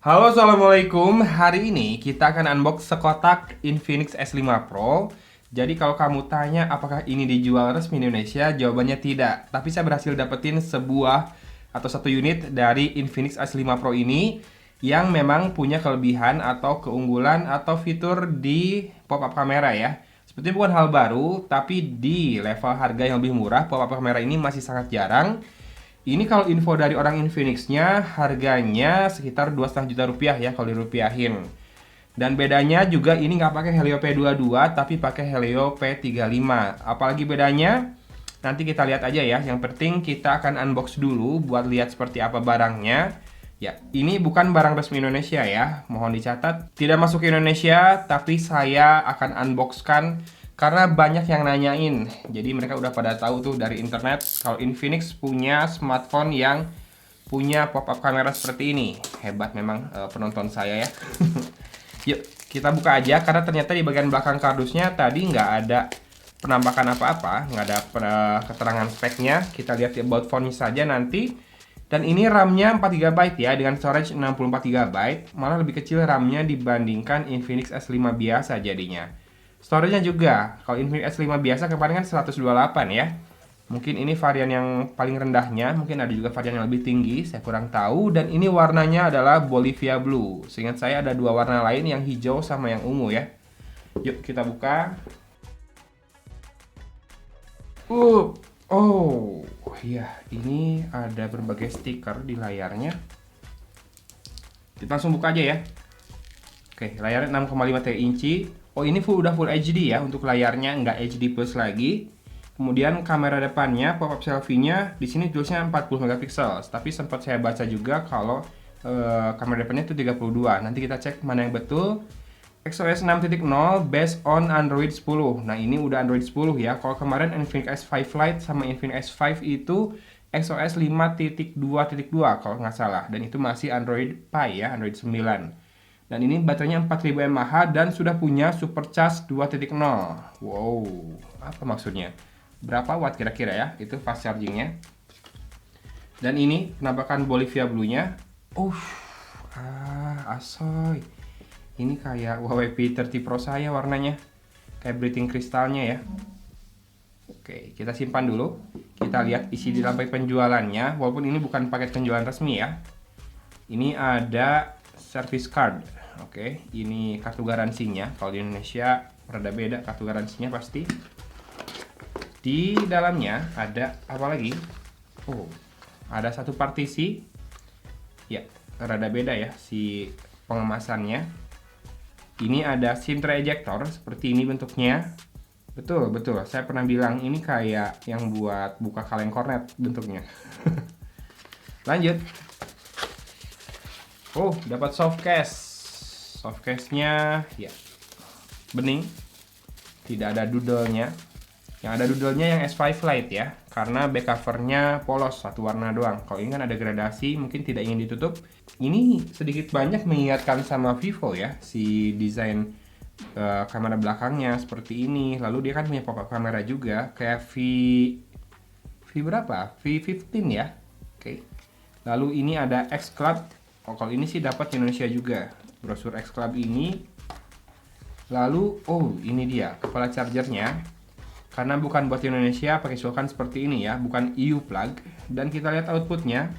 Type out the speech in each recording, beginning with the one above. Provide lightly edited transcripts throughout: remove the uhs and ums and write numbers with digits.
Halo, assalamualaikum. Hari ini kita akan unbox sekotak Infinix S5 Pro. Jadi kalau kamu tanya apakah ini dijual resmi di Indonesia, jawabannya tidak. Tapi saya berhasil dapetin sebuah atau satu unit dari Infinix S5 Pro ini yang memang punya kelebihan atau keunggulan atau fitur di pop-up kamera ya. Sepertinya bukan hal baru, tapi di level harga yang lebih murah, pop-up kamera ini masih sangat jarang. Ini kalau info dari orang Infinix-nya harganya sekitar 2,5 juta rupiah ya kalau dirupiahin. Dan bedanya juga ini nggak pakai Helio P22 tapi pakai Helio P35. Apalagi bedanya? Nanti kita lihat aja ya. Yang penting kita akan unbox dulu buat lihat seperti apa barangnya. Ya, ini bukan barang resmi Indonesia ya. Mohon dicatat, tidak masuk ke Indonesia, tapi saya akan unboxkan karena banyak yang nanyain. Jadi mereka udah pada tahu tuh dari internet kalau Infinix punya smartphone yang punya pop-up kamera seperti ini. Hebat memang penonton saya ya. Yuk, kita buka aja karena ternyata di bagian belakang kardusnya tadi nggak ada penampakan apa-apa, nggak ada keterangan speknya. Kita lihat di about phone-nya saja nanti. Dan ini RAM-nya 4 GB ya, dengan storage 64 GB. Malah lebih kecil RAM-nya dibandingkan Infinix S5 biasa jadinya. Storage-nya juga, kalau Infinix S5 biasa kemarin kan 128 ya. Mungkin ini varian yang paling rendahnya, mungkin ada juga varian yang lebih tinggi, saya kurang tahu. Dan ini warnanya adalah Bolivia Blue. Seingat saya ada dua warna lain, yang hijau sama yang ungu ya. Yuk kita buka. Uh, oh, iya, ini ada berbagai stiker di layarnya. Kita langsung buka aja ya. Oke, layarnya 6,5 inci. Oh, ini udah full HD ya untuk layarnya, nggak HD plus lagi. Kemudian kamera depannya, pop-up selfie-nya di sini tulisnya 40 megapiksel. Tapi sempat saya baca juga kalau kamera depannya itu 32. Nanti kita cek mana yang betul. XOS 6.0 based on Android 10. Nah, ini udah Android 10 ya. Kalau kemarin Infinix S5 Lite sama Infinix S5 itu XOS 5.2.2 kalau nggak salah. Dan itu masih Android Pie ya, Android 9. Dan ini baterainya 4000 mAh dan sudah punya Supercharge 2.0. Wow, apa maksudnya? Berapa watt kira-kira ya? Itu fast chargingnya. Dan ini penampakan Bolivia Blue-nya. Asoy. Ini kayak Huawei P30 Pro saya warnanya. Kayak breathing kristalnya ya. Oke, kita simpan dulu. Kita lihat isi di dalam paket penjualannya. Walaupun ini bukan paket penjualan resmi ya. Ini ada service card. Oke, ini kartu garansinya. Kalau di Indonesia rada beda kartu garansinya pasti. Di dalamnya ada apa lagi? Oh, ada satu partisi. Ya, rada beda ya si pengemasannya. Ini ada SIM tray ejector, seperti ini bentuknya. Betul, betul. Saya pernah bilang ini kayak yang buat buka kaleng kornet bentuknya. Lanjut. Oh, dapat soft case. Soft case-nya ya bening. Tidak ada doodle-nya. Yang ada doodle-nya yang S5 Lite ya. Karena back cover-nya polos, satu warna doang. Kalau ini kan ada gradasi, mungkin tidak ingin ditutup. Ini sedikit banyak mengingatkan sama Vivo ya, si desain kamera belakangnya seperti ini. Lalu dia kan punya pop-up kamera juga, kayak V berapa? V15 ya. Oke. Lalu ini ada X Club. Oh, kalau ini sih dapat di Indonesia juga. Brosur X Club ini. Lalu, oh ini dia kepala chargernya. Karena bukan buat Indonesia, pakai colokan seperti ini ya, bukan EU plug. Dan kita lihat outputnya.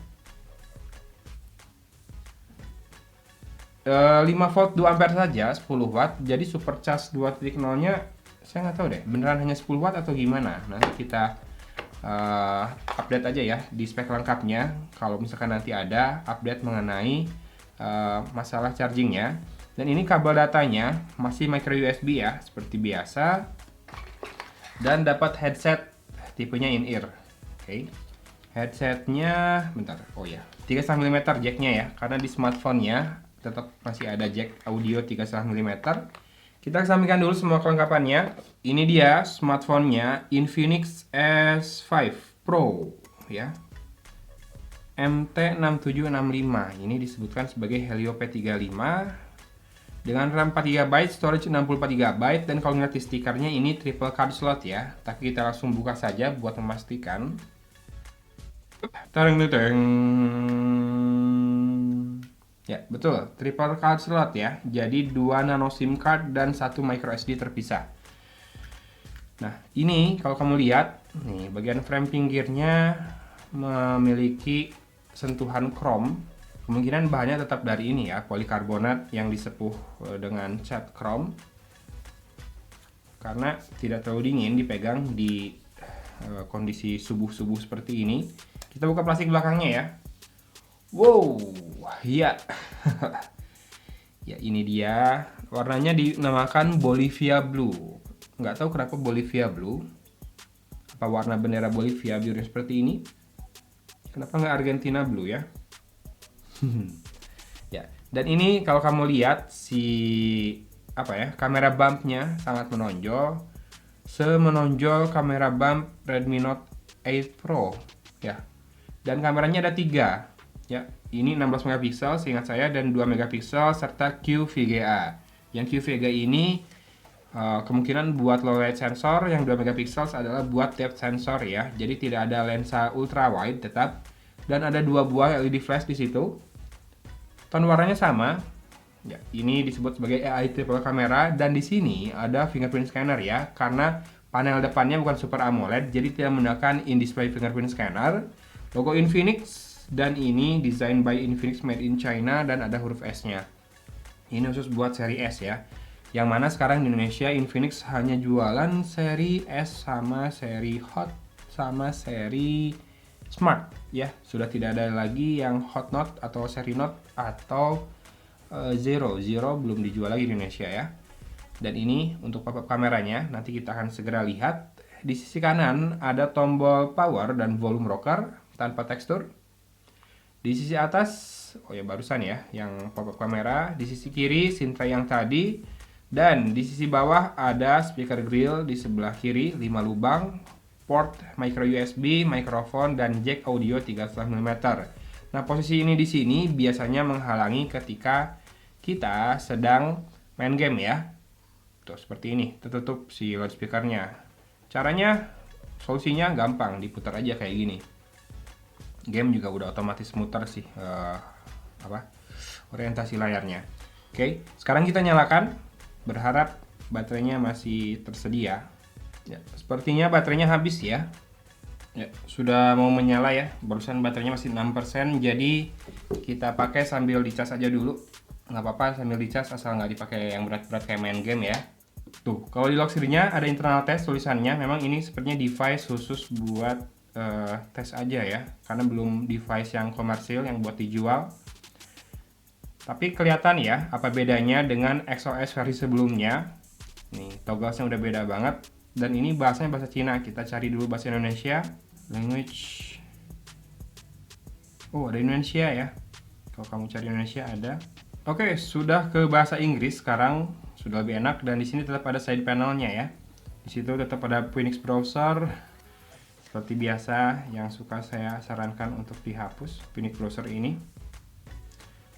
5 volt 2 ampere saja, 10 watt. Jadi supercharge 2.0-nya saya nggak tahu deh, beneran hanya 10 watt atau gimana. Nanti kita update aja ya di spek lengkapnya. Kalau misalkan nanti ada update mengenai masalah chargingnya. Dan ini kabel datanya masih micro USB ya, seperti biasa. Dan dapat headset tipenya in-ear. Oke. Headsetnya, bentar, oh ya, 3,5 mm jacknya ya, karena di smartphone-nya tetap masih ada jack audio 3,5 mm. Kita kesampingkan dulu semua kelengkapannya. Ini dia smartphone-nya, Infinix S5 Pro ya. MT6765. Ini disebutkan sebagai Helio P35 dengan RAM 4 GB, storage 64 GB, dan kalau ngeliat di stikernya ini triple card slot ya. Tapi kita langsung buka saja buat memastikan. Tareng. Ya, betul. Triple card slot ya. Jadi 2 nano SIM card dan 1 micro SD terpisah. Nah, ini kalau kamu lihat, nih bagian frame pinggirnya memiliki sentuhan chrome. Kemungkinan bahannya tetap dari ini ya, polikarbonat yang disepuh dengan cat chrome. Karena tidak terlalu dingin dipegang di kondisi subuh-subuh seperti ini. Kita buka plastik belakangnya ya. Wow, iya. Ya ini dia. Warnanya dinamakan Bolivia Blue. Nggak tahu kenapa Bolivia Blue. Apa warna bendera Bolivia birunya seperti ini? Kenapa nggak Argentina Blue ya? Ya, dan ini kalau kamu lihat kamera bumpnya sangat menonjol, semenonjol kamera bump Redmi Note 8 Pro ya. Dan kameranya ada 3 ya. Ini 16 megapiksel seingat saya dan 2 megapiksel serta QVGA. Yang QVGA ini kemungkinan buat low light sensor, yang 2 megapiksel adalah buat depth sensor ya. Jadi tidak ada lensa ultra wide tetap, dan ada 2 buah LED flash di situ. Tone warnanya sama. Ya, ini disebut sebagai AI triple camera, dan di sini ada fingerprint scanner ya, karena panel depannya bukan Super AMOLED, jadi tidak menggunakan in-display fingerprint scanner. Logo Infinix, dan ini design by Infinix made in China dan ada huruf S-nya. Ini khusus buat seri S ya. Yang mana sekarang di Indonesia Infinix hanya jualan seri S sama seri Hot sama seri Smart ya. Sudah tidak ada lagi yang Hot Note atau seri Note atau Zero belum dijual lagi di Indonesia ya. Dan ini untuk pop-up kameranya, nanti kita akan segera lihat. Di sisi kanan ada tombol power dan volume rocker tanpa tekstur. Di sisi atas, oh ya barusan ya, yang pop-up kamera. Di sisi kiri, SIM tray yang tadi. Dan di sisi bawah ada speaker grill di sebelah kiri, 5 lubang, port micro USB, mikrofon, dan jack audio 3,5 mm. Nah, posisi ini di sini biasanya menghalangi ketika kita sedang main game ya. Tuh, seperti ini, tertutup si loudspeakernya. Caranya, solusinya gampang, diputar aja kayak gini. Game juga udah otomatis muter sih orientasi layarnya. Oke, sekarang kita nyalakan, berharap baterainya masih tersedia. Ya, sepertinya baterainya habis ya. Ya, sudah mau menyala ya. Barusan baterainya masih 6%, jadi kita pakai sambil dicas aja dulu. Nggak apa-apa sambil dicas, asal nggak dipakai yang berat-berat kayak main game ya. Tuh, kalau di lock screen-nya ada internal test tulisannya. Memang ini sepertinya device khusus buat tes aja ya, karena belum device yang komersil yang buat dijual. Tapi kelihatan ya apa bedanya dengan XOS versi sebelumnya. Nih, togglesnya udah beda banget. Dan ini bahasanya bahasa Cina. Kita cari dulu bahasa Indonesia. Language. Oh, ada Indonesia ya. Kalau kamu cari Indonesia ada. Oke, sudah ke bahasa Inggris sekarang. Sudah lebih enak, dan di sini tetap ada side panelnya ya. Di situ tetap ada Phoenix Browser. Seperti biasa, yang suka saya sarankan untuk dihapus Phoenix Browser ini.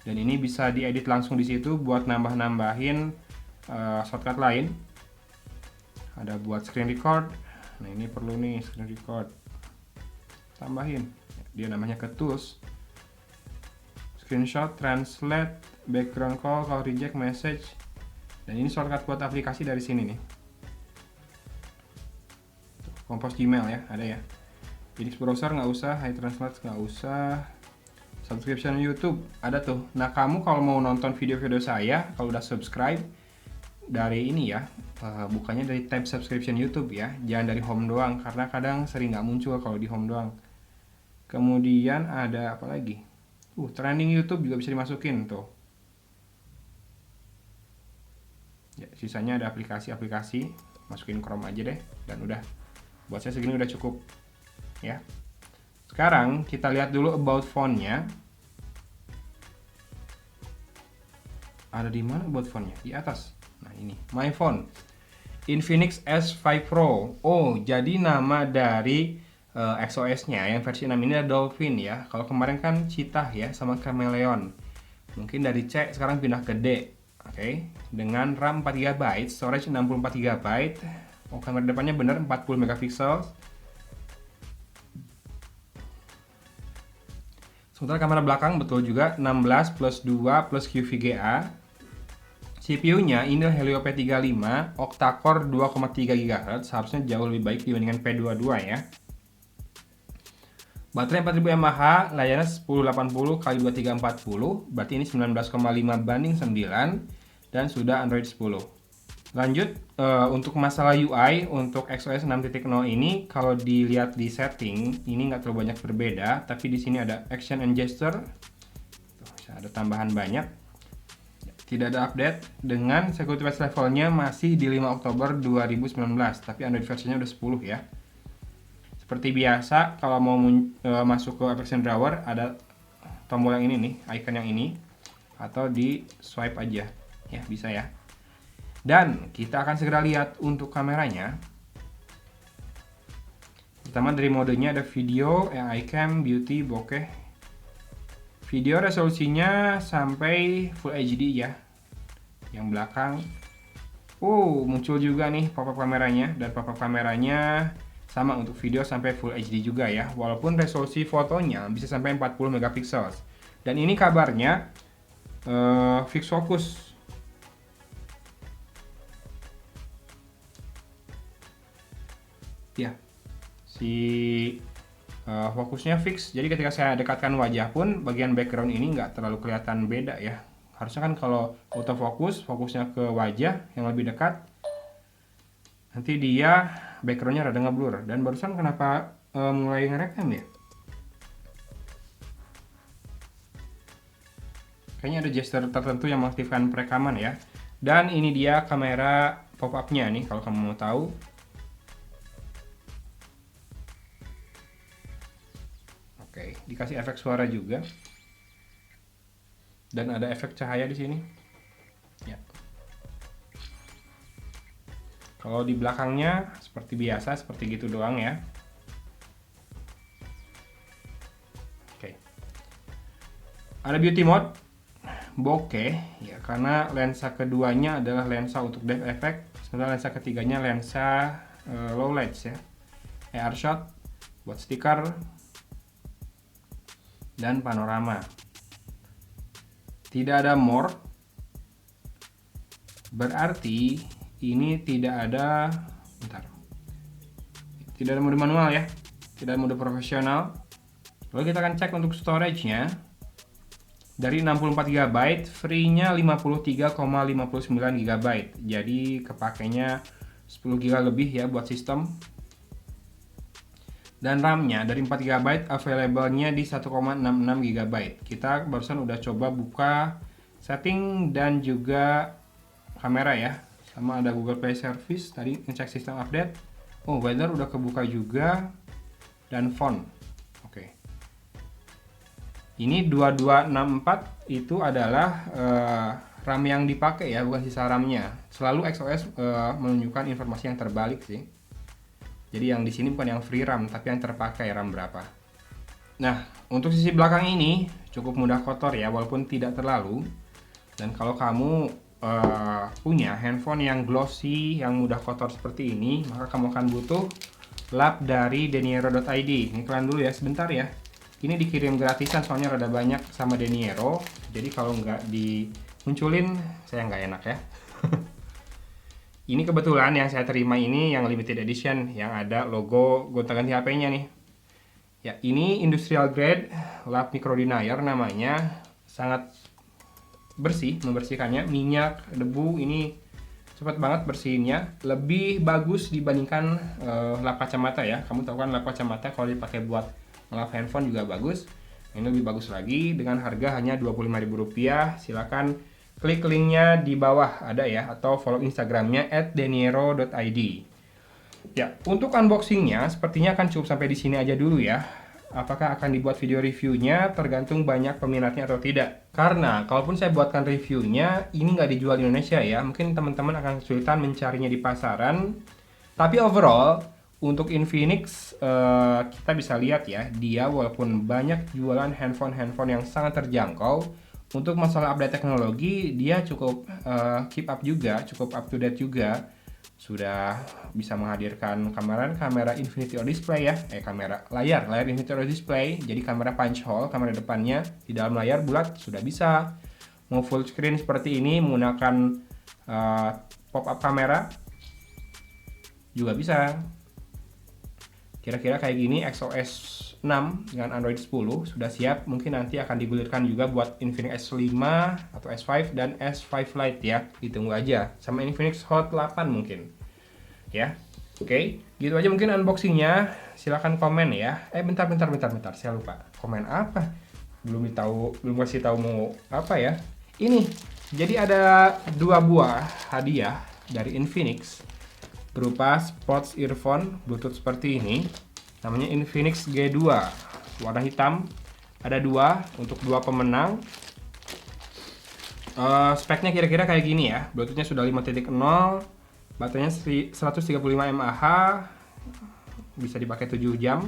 Dan ini bisa diedit langsung di situ buat nambah-nambahin shortcut lain. Ada buat screen record. Nah, ini perlu nih screen record. Tambahin. Dia namanya ke tools. Screenshot, translate, background call reject message. Dan ini shortcut buat aplikasi dari sini nih. Compose Gmail ya, ada ya. Phoenix Browser nggak usah, High Translate nggak usah. Subscription YouTube ada tuh. Nah, kamu kalau mau nonton video-video saya, kalau udah subscribe dari ini ya, bukannya dari tab subscription YouTube ya, jangan dari home doang, karena kadang sering nggak muncul kalau di home doang. Kemudian ada apa lagi? Trending YouTube juga bisa dimasukin tuh. Ya, sisanya ada aplikasi-aplikasi, masukin Chrome aja deh, dan udah. Buat saya segini udah cukup ya. Sekarang kita lihat dulu about phone-nya. Ada di mana about phone-nya? Di atas. Nah, ini My Phone Infinix S5 Pro. Oh, jadi nama dari XOS-nya yang versi 6 ini ada Dolphin ya. Kalau kemarin kan Cheetah ya sama Chameleon. Mungkin dari C sekarang pindah ke D. Oke, dengan RAM 4GB, storage 64GB. Oh, kamera depannya benar 40 megapiksel. Sementara kamera belakang betul juga 16 plus 2 plus QVGA. CPU-nya ini Helio P35 octa-core 2,3 GHz, seharusnya jauh lebih baik dibandingkan P22 ya. Baterai 4000 mAh, layarnya 1080 x 2340, berarti ini 19,5:9 dan sudah Android 10. Lanjut, untuk masalah UI, untuk XOS 6.0 ini kalau dilihat di setting, ini nggak terlalu banyak berbeda, tapi di sini ada action and gesture, ada tambahan banyak. Tidak ada update, dengan security patch levelnya masih di 5 Oktober 2019, tapi Android versinya udah 10 ya. Seperti biasa, kalau mau masuk ke application drawer, ada tombol yang ini nih, icon yang ini, atau di swipe aja, ya bisa ya. Dan kita akan segera lihat untuk kameranya. Pertama dari modenya ada video, iCam, beauty, bokeh. Video resolusinya sampai Full HD ya. Yang belakang, muncul juga nih pop-up kameranya, dan pop-up kameranya sama untuk video sampai Full HD juga ya. Walaupun resolusi fotonya bisa sampai 40 megapiksel. Dan ini kabarnya fix focus. Ya, si fokusnya fix, jadi ketika saya dekatkan wajah pun bagian background ini nggak terlalu kelihatan beda ya. Harusnya kan kalau autofocus, fokusnya ke wajah yang lebih dekat, nanti dia backgroundnya rada ngeblur. Dan barusan kenapa mulai ngerekam ya? Kayaknya ada gesture tertentu yang mengaktifkan perekaman ya. Dan ini dia kamera pop-up-nya nih kalau kamu mau tahu. Oke, dikasih efek suara juga. Dan ada efek cahaya di sini. Ya. Kalau di belakangnya seperti biasa, seperti gitu doang ya. Oke. Ada beauty mode, bokeh ya, karena lensa keduanya adalah lensa untuk depth effect, sementara lensa ketiganya lensa low lights ya. AR shot buat stiker dan panorama. Tidak ada more, berarti ini tidak ada mode manual ya, tidak ada mode profesional. Lalu kita akan cek untuk storage-nya. Dari 64 GB, free-nya 53,59 GB. Jadi kepakainya 10 GB lebih ya buat sistem. Dan RAM-nya dari 4 GB, available-nya di 1,66 GB. Kita barusan udah coba buka setting dan juga kamera ya. Sama ada Google Play Service, tadi ngecek sistem update. Weather udah kebuka juga. Dan font. Oke. Ini 2264 itu adalah RAM yang dipakai ya, bukan sisa RAM-nya. Selalu XOS menunjukkan informasi yang terbalik sih. Jadi yang di sini bukan yang free RAM, tapi yang terpakai RAM berapa. Nah, untuk sisi belakang ini cukup mudah kotor ya, walaupun tidak terlalu. Dan kalau kamu punya handphone yang glossy, yang mudah kotor seperti ini, maka kamu akan butuh lap dari deniero.id. Ini kalian dulu ya, sebentar ya. Ini dikirim gratisan, soalnya rada banyak sama Deniero. Jadi kalau nggak dimunculin, saya nggak enak ya. Ini kebetulan yang saya terima ini yang limited edition, yang ada logo gonta-ganti HP-nya nih. Ya, ini industrial grade lap micro denier namanya. Sangat bersih, membersihkannya. Minyak, debu ini cepat banget bersihinnya. Lebih bagus dibandingkan lap kacamata ya. Kamu tahu kan lap kacamata kalau dipakai buat ngelap handphone juga bagus. Ini lebih bagus lagi dengan harga hanya Rp25.000. Silakan klik linknya di bawah ada ya, atau follow Instagramnya @deniero.id. Ya, untuk unboxingnya sepertinya akan cukup sampai di sini aja dulu ya. Apakah akan dibuat video reviewnya tergantung banyak peminatnya atau tidak. Karena kalaupun saya buatkan reviewnya, ini nggak dijual di Indonesia ya. Mungkin teman-teman akan kesulitan mencarinya di pasaran. Tapi overall, untuk Infinix kita bisa lihat ya, dia walaupun banyak jualan handphone yang sangat terjangkau, untuk masalah update teknologi dia cukup keep up juga, cukup up to date juga. sudah bisa menghadirkan kamera infinity or display ya, kamera layar infinity or display. Jadi kamera punch hole, kamera depannya di dalam layar bulat sudah bisa. Mau full screen seperti ini menggunakan pop-up kamera juga bisa. Kira-kira kayak gini XOS 6 dengan Android 10 sudah siap. Mungkin nanti akan digulirkan juga buat Infinix S5 atau S5 dan S5 Lite ya. Ditunggu aja. Sama Infinix Hot 8 mungkin. Ya. Oke, gitu aja mungkin unboxingnya. Silahkan komen ya. Bentar. Saya lupa. Komen apa? Belum kasih tahu mau apa ya. Ini. Jadi ada 2 buah hadiah dari Infinix berupa sports earphone Bluetooth seperti ini. Namanya Infinix G2 warna hitam. Ada 2 untuk 2 pemenang. Speknya kira-kira kayak gini ya. Bluetoothnya sudah 5.0, baterainya 135 mAh, bisa dipakai 7 jam.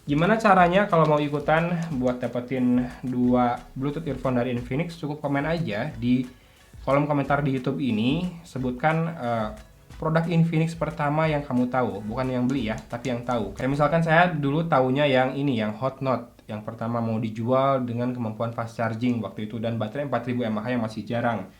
Gimana caranya kalau mau ikutan buat dapetin 2 Bluetooth earphone dari Infinix? Cukup komen aja di kolom komentar di YouTube ini, sebutkan produk Infinix pertama yang kamu tahu, bukan yang beli ya, tapi yang tahu. Kayak misalkan saya dulu taunya yang ini, yang Hot Note, yang pertama mau dijual dengan kemampuan fast charging waktu itu dan baterai 4000 mAh yang masih jarang.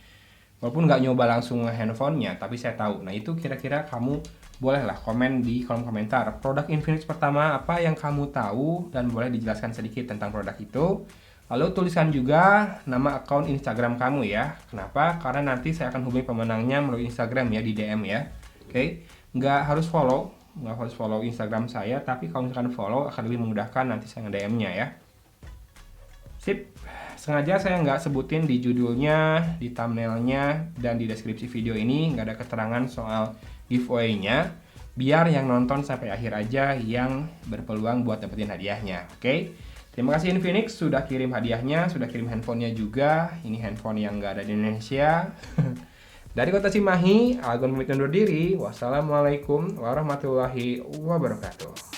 Walaupun nggak nyoba langsung handphonenya, tapi saya tahu. Nah itu kira-kira kamu bolehlah komen di kolom komentar. Produk Infinix pertama apa yang kamu tahu dan boleh dijelaskan sedikit tentang produk itu. Lalu tuliskan juga nama akun Instagram kamu ya. Kenapa? Karena nanti saya akan hubungi pemenangnya melalui Instagram ya, di DM ya. Oke, nggak harus follow Instagram saya, tapi kalau misalkan follow akan lebih memudahkan nanti saya nge-DM-nya ya. Sip, sengaja saya nggak sebutin di judulnya, di thumbnailnya, dan di deskripsi video ini nggak ada keterangan soal giveaway-nya, biar yang nonton sampai akhir aja yang berpeluang buat dapetin hadiahnya. Oke? Terima kasih Infinix sudah kirim hadiahnya, sudah kirim handphonenya juga. Ini handphone yang nggak ada di Indonesia. Dari Kota Cimahi, Agun pamit undur diri. Wassalamualaikum warahmatullahi wabarakatuh.